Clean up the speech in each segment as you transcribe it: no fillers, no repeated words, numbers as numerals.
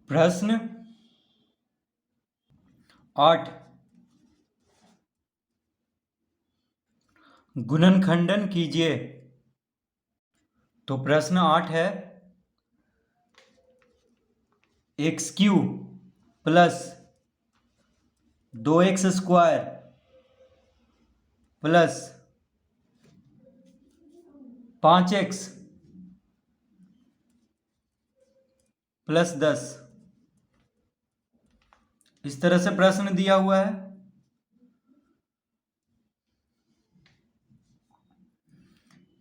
प्रश्न 8 गुणनखंडन कीजिए। तो प्रश्न 8 है x³ plus 2x² plus 5x plus 10 इस तरह से प्रश्न दिया हुआ है।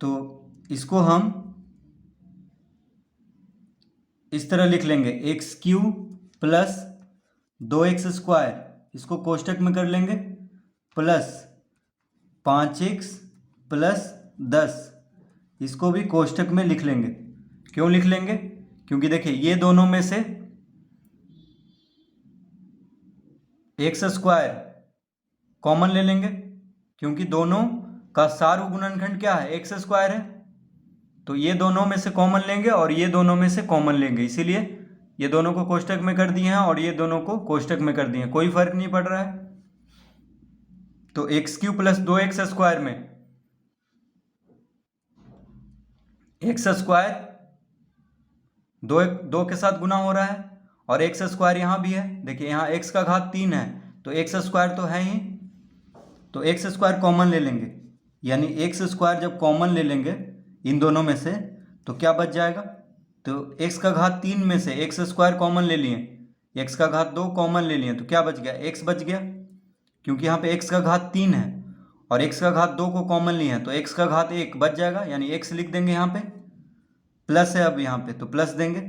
तो इसको हम इस तरह लिख लेंगे x³ प्लस 2x², इसको कोष्टक में कर लेंगे, प्लस 5x प्लस 10, इसको भी कोष्टक में लिख लेंगे। क्यों लिख लेंगे? क्योंकि देखिए ये दोनों में से x² कॉमन ले लेंगे, क्योंकि दोनों का सार्व गुणनखंड क्या है? x² है। तो ये दोनों में से कॉमन लेंगे और ये दोनों में से कॉमन लेंगे, इसीलिए ये दोनों को कोष्टक में कर दिए हैं और ये दोनों को कोष्टक में कर दिए हैं, कोई फर्क नहीं पड़ रहा है। तो x³ प्लस 2x² में x² दो के साथ गुना हो रहा है और x² यहाँ भी है। देखिए यहाँ x का घात 3 है तो x² तो है ही, तो x² कॉमन ले लेंगे, यानी x² जब कॉमन ले लेंगे इन दोनों में से तो क्या बच जाएगा? तो x का घात 3 में से x² कॉमन ले लिए, x का घात 2 कॉमन ले लिए, तो क्या बच गया? x बच गया, क्योंकि यहाँ पे x का घात 3 है और x का घात 2 को कॉमन लिए हैं, तो x का घात 1 बच जाएगा, यानी x लिख देंगे यहाँ पे, प्लस है अब यहाँ पे तो प्लस देंगे,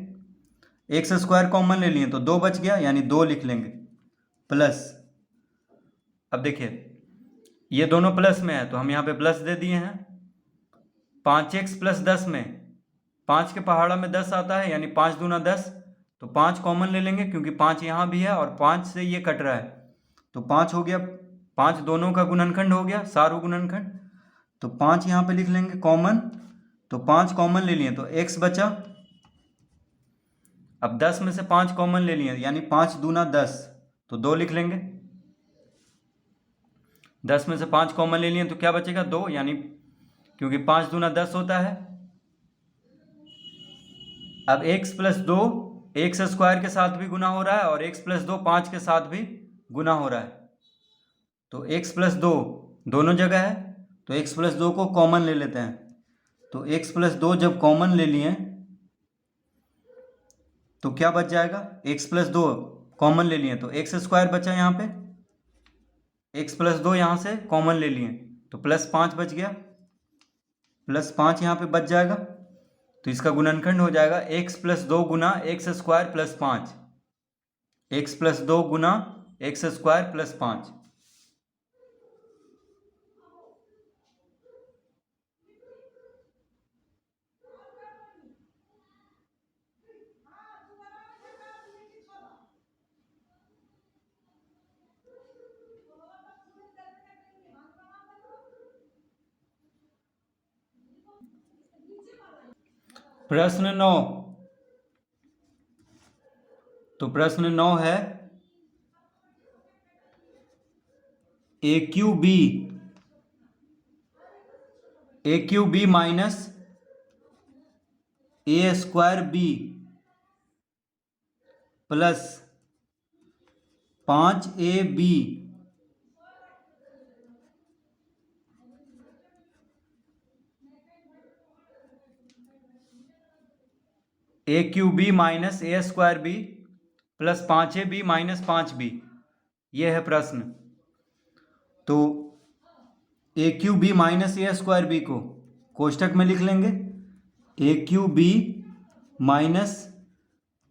x² कॉमन ले लिए तो 2 बच गया, यानी 2 लिख लेंगे, प्लस। अब देखिए ये दोनों प्लस में है तो हम यहाँ पे प्लस दे दिए हैं। 5x प्लस 10 में 5 के पहाड़ा में 10 आता है, यानी 5 दूना 10, तो 5 कॉमन ले लेंगे क्योंकि 5 यहाँ भी है और 5 से ये कट रहा है, तो 5 हो गया, 5 दोनों का गुणनखंड हो गया, सार्व गुणनखंड, तो 5 यहाँ पे लिख लेंगे कॉमन, तो 5 कॉमन ले लिए तो x बचा। अब 10 में से 5 कॉमन ले लिए, यानी 5 दूना 10, तो 2 लिख लेंगे। 10 में से 5 कॉमन ले लिए तो क्या बचेगा? 2, यानी क्योंकि 5 दूना 10 होता है। अब x प्लस 2 x² के साथ भी गुना हो रहा है और x प्लस 2 5 के साथ भी गुना हो रहा है, तो x प्लस 2 दोनों जगह है, तो x प्लस 2 को कॉमन ले लेते हैं। तो x प्लस 2 जब कॉमन ले लिए तो क्या बच जाएगा? x प्लस 2 कॉमन ले लिए तो x² बचा, यहाँ पे x प्लस 2 यहाँ से कॉमन ले लिए तो प्लस 5 बच गया, प्लस 5 यहाँ पे बच जाएगा, तो इसका गुणनखंड हो जाएगा x प्लस 2 गुना x² प्लस 5, x प्लस 2 गुना x² प्लस 5। प्रश्न 9, तो प्रश्न 9 है a³ minus a² plus 5ab a³ minus a² plus 5ab minus 5b, ये है प्रश्न। तो a³ माइनस a² को कोष्टक में लिख लेंगे, a³ माइनस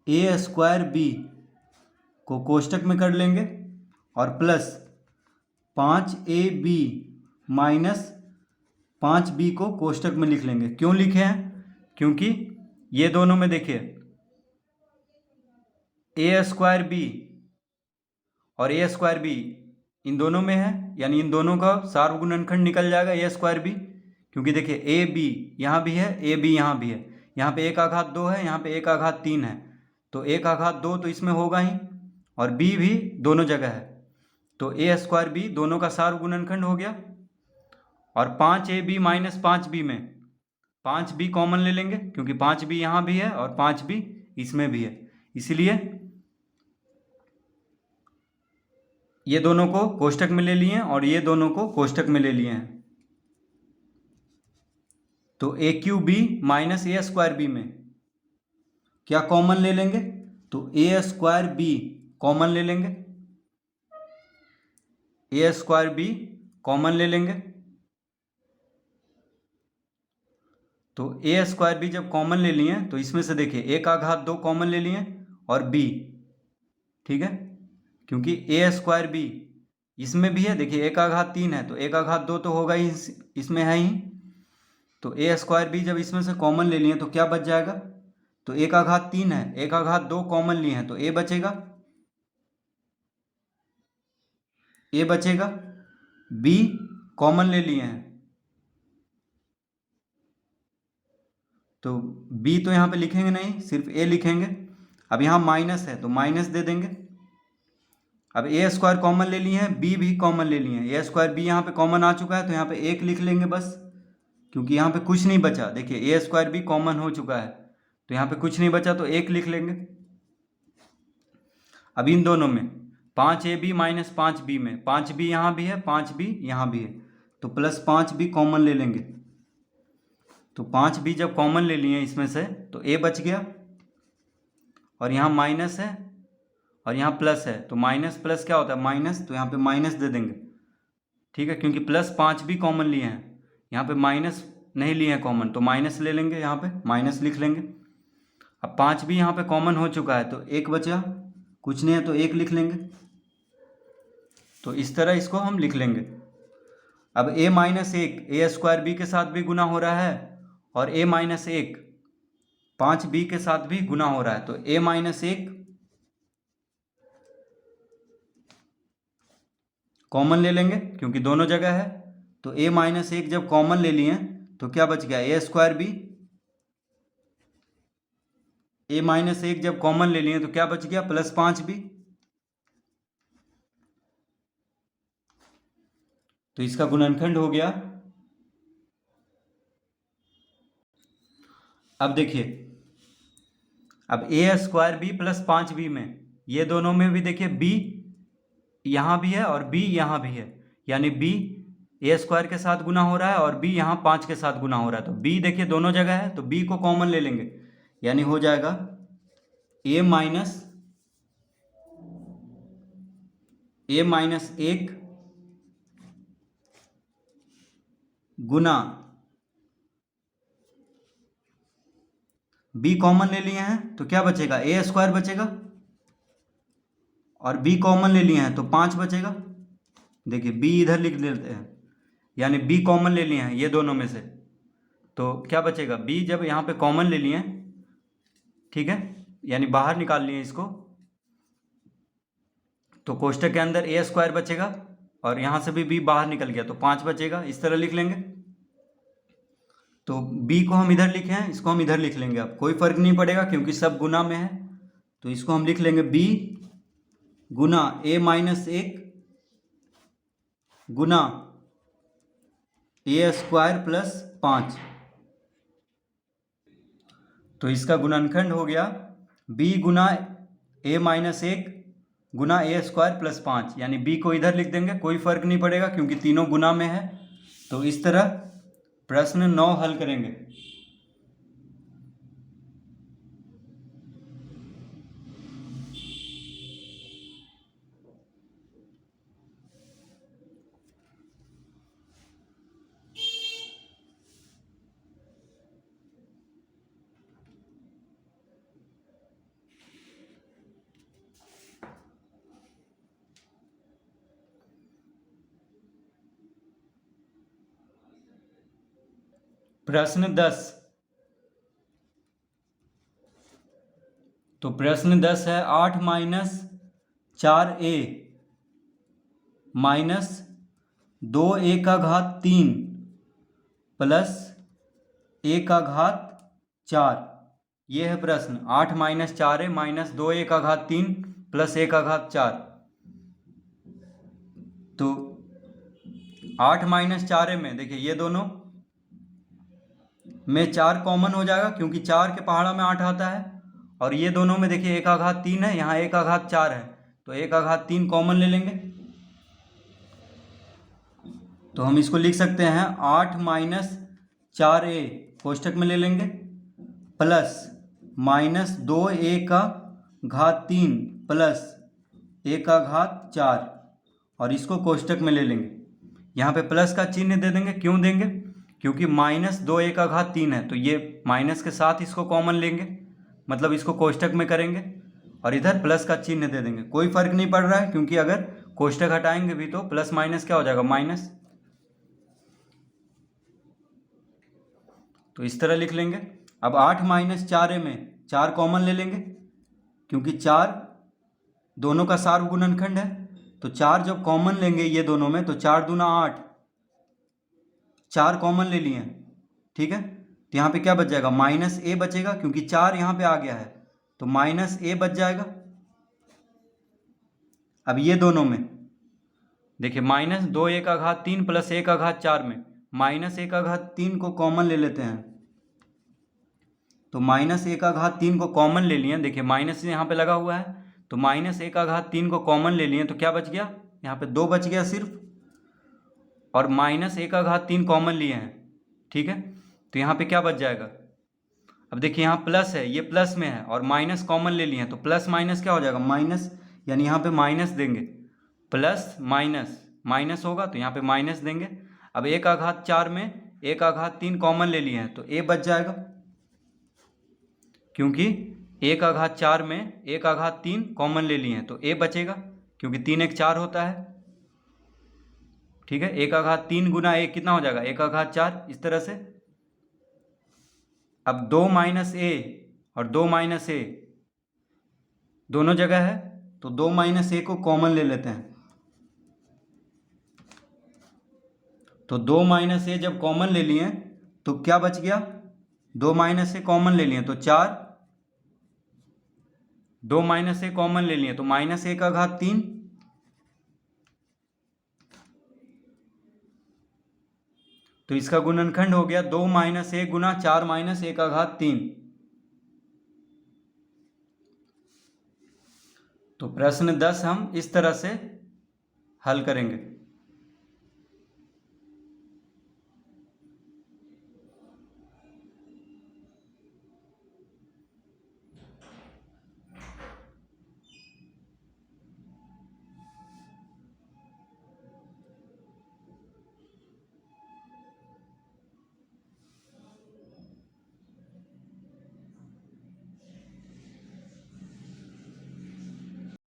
a² को कोष्टक में कर लेंगे और प्लस 5ab माइनस 5b को कोष्टक में लिख लेंगे। क्यों लिखे हैं? क्योंकि ये दोनों में देखिए a² और a² इन दोनों में है, यानी इन दोनों का सार्व गुणनखंड निकल जाएगा a², क्योंकि देखिए a b यहाँ भी है, a b यहाँ भी है, यहाँ पे 1 का घात 2 है, यहाँ पे 1 का घात 3 है, तो ए का घात 2 तो इसमें होगा ही, और बी भी दोनों जगह है, तो ए स्क्वायर बी दोनों का सार गुणनखंड हो गया। और 5ab माइनस 5b में 5b कॉमन ले लेंगे, क्योंकि 5b यहाँ भी है और 5b इसमें भी है, इसलिए ये दोनों को कोष्टक में ले लिए हैं और ये दोनों को कोष्टक में ले लिए हैं। तो ए क्यू बी माइनस ए स्क्वायर बी में क्या कॉमन ले लेंगे, तो ए स्क्वायर बी कॉमन ले लेंगे, ए स्क्वायर बी कॉमन ले लेंगे। तो ए स्क्वायर बी जब कॉमन ले लिए तो इसमें से देखिए ए का घात 2 कॉमन ले लिए और बी, ठीक है, क्योंकि ए स्क्वायर बी इसमें भी है, देखिए ए का घात 3 है तो ए का घात 2 तो होगा ही, इसमें है ही। तो ए स्क्वायर बी जब इसमें से कॉमन ले लिए तो क्या बच जाएगा, तो ए का घात 3 है, ए का घात 2 कॉमन लिए हैं तो ए बचेगा, ए बचेगा, बी कॉमन ले लिए हैं तो बी तो यहाँ पे लिखेंगे नहीं, सिर्फ ए लिखेंगे। अब यहाँ माइनस है तो माइनस दे देंगे। अब ए स्क्वायर कॉमन ले लिए हैं, बी भी कॉमन ले लिए हैं, ए स्क्वायर बी यहाँ पे कॉमन आ चुका है तो यहाँ पे 1 लिख लेंगे बस, क्योंकि यहाँ पे कुछ नहीं बचा। देखिए ए स्क्वायर बी कॉमन हो चुका है तो यहाँ पे कुछ नहीं बचा तो 1 लिख लेंगे। अब इन दोनों में 5ab माइनस 5b में 5b यहाँ भी है 5b यहाँ भी है, तो प्लस 5b कॉमन ले लेंगे। तो 5b जब कॉमन ले लिए इसमें से तो a बच गया, और यहाँ माइनस है और यहाँ प्लस है, तो माइनस प्लस क्या होता है माइनस, तो यहाँ पे माइनस दे देंगे, ठीक है, क्योंकि प्लस 5b कॉमन लिए हैं, यहाँ पे माइनस नहीं लिए हैं कॉमन तो माइनस ले लेंगे, यहाँ पे माइनस लिख लेंगे। अब 5b यहाँ पे कॉमन हो चुका है तो 1 बचा, कुछ नहीं है तो 1 लिख लेंगे। तो इस तरह इसको हम लिख लेंगे। अब a minus 1 a square b के साथ भी गुना हो रहा है और a माइनस 1 5b के साथ भी गुना हो रहा है, तो a माइनस 1 कॉमन ले लेंगे क्योंकि दोनों जगह है। तो a माइनस 1 जब कॉमन ले लिए तो क्या बच गया, ए स्क्वायर बी, a माइनस 1 जब कॉमन ले लिए तो क्या बच गया, प्लस 5b। तो इसका गुणनखंड हो गया। अब देखिए, अब ए स्क्वायर बी प्लस 5b में ये दोनों में भी देखिए b यहाँ भी है और b यहाँ भी है, यानी b ए स्क्वायर के साथ गुना हो रहा है और b यहाँ 5 के साथ गुना हो रहा है, तो b देखिए दोनों जगह है तो b को कॉमन ले लेंगे, यानी हो जाएगा a minus 1 Guna b common ले लिए हैं तो क्या बचेगा, ए स्क्वायर बचेगा, और b कॉमन ले लिए हैं तो 5 बचेगा। देखिए b इधर लिख देते हैं, यानी b कॉमन ले लिए हैं ये दोनों में से, तो क्या बचेगा, b जब यहाँ पे कॉमन ले लिए हैं, ठीक है, यानी बाहर निकाल लिए इसको, तो कोष्टक के अंदर ए स्क्वायर बचेगा और यहाँ से भी b बाहर निकल गया तो 5 बचेगा, इस तरह लिख लेंगे। तो b को हम इधर लिखे हैं, इसको हम इधर लिख लेंगे, अब कोई फर्क नहीं पड़ेगा क्योंकि सब गुना में है, तो इसको हम लिख लेंगे b Guna a minus 1 Guna A square plus 5। तो इसका गुणनखंड हो गया b Guna a minus 1 Guna A square plus 5, यानी b को इधर लिख देंगे, कोई फर्क नहीं पड़ेगा क्योंकि तीनों गुना में है। तो इस तरह प्रश्न 9 हल करेंगे। प्रश्न 10, तो प्रश्न 10 है 8 माइनस 4a माइनस 2a का घात 3 प्लस a का घात 4 ये है प्रश्न 8 माइनस 4a माइनस 2a का घात 3 प्लस a का घात 4। तो 8 माइनस 4a में देखिए ये दोनों में 4 कॉमन हो जाएगा क्योंकि 4 के पहाड़ा में 8 आता है, और ये दोनों में देखिए a का घात 3 है, यहाँ a का घात 4 है, तो a का घात 3 कॉमन ले लेंगे। तो हम इसको लिख सकते हैं 8 माइनस 4a कोष्टक में ले लेंगे प्लस माइनस 2a का घात 3 प्लस a का घात 4, और इसको कोष्टक में ले लेंगे। यहाँ पे प्लस का चिन्ह दे देंगे, क्यों देंगे? क्योंकि माइनस 2a का घात 3 है, तो ये माइनस के साथ इसको कॉमन लेंगे, मतलब इसको कोष्टक में करेंगे और इधर प्लस का चिन्ह दे देंगे। कोई फर्क नहीं पड़ रहा है क्योंकि अगर कोष्टक हटाएंगे भी तो प्लस माइनस क्या हो जाएगा? माइनस। तो इस तरह लिख लेंगे। अब 8 माइनस 4a में 4 कॉमन ले लेंगे क्योंकि 4 दोनों का सार्व गुणनखंड है, तो 4 जब कॉमन लेंगे ये दोनों में तो 4 दूना 8, 4 कॉमन ले लिए, ठीक है। तो यहाँ पे क्या बच जाएगा? माइनस a बचेगा क्योंकि 4 यहाँ पे आ गया है, तो माइनस a बच जाएगा। अब ये दोनों में देखिए माइनस 2a का घात 3 प्लस a का घात 4 में माइनस a का घात 3 को कॉमन ले लेते हैं, तो माइनस a का घात 3 को कॉमन ले लिए। देखिए माइनस यहाँ पे लगा हुआ है, तो माइनस a का घात 3 को कॉमन ले लिए तो क्या बच गया? यहाँ पे 2 बच गया सिर्फ, और माइनस a का घात 3 कॉमन लिए हैं, ठीक है। तो यहाँ पे क्या बच जाएगा? अब देखिए यहाँ प्लस है, ये प्लस में है, और माइनस कॉमन ले लिए हैं, तो प्लस माइनस क्या हो जाएगा? माइनस, यानी यहाँ पे माइनस देंगे, प्लस माइनस माइनस होगा तो यहाँ पे माइनस देंगे। अब a का घात 4 में a का घात 3 कॉमन ले लिए हैं तो a बच जाएगा, क्योंकि a का घात 4 में a का घात 3 कॉमन ले लिए हैं तो a बचेगा, क्योंकि 3 एक 4 होता है, ठीक है। a का घात 3 गुना a कितना हो जाएगा? a का घात 4, इस तरह से। अब 2 माइनस a और 2 माइनस a दोनों जगह है, तो 2 माइनस a को कॉमन ले लेते हैं। तो 2 माइनस a जब कॉमन ले लिए तो क्या बच गया? 2 माइनस a कॉमन ले लिए तो 4, 2 माइनस a कॉमन ले लिए तो माइनस a का घात 3, तो इसका गुणनखंड हो गया 2 minus a Guna 4 minus a का घात 3। तो प्रश्न 10 हम इस तरह से हल करेंगे।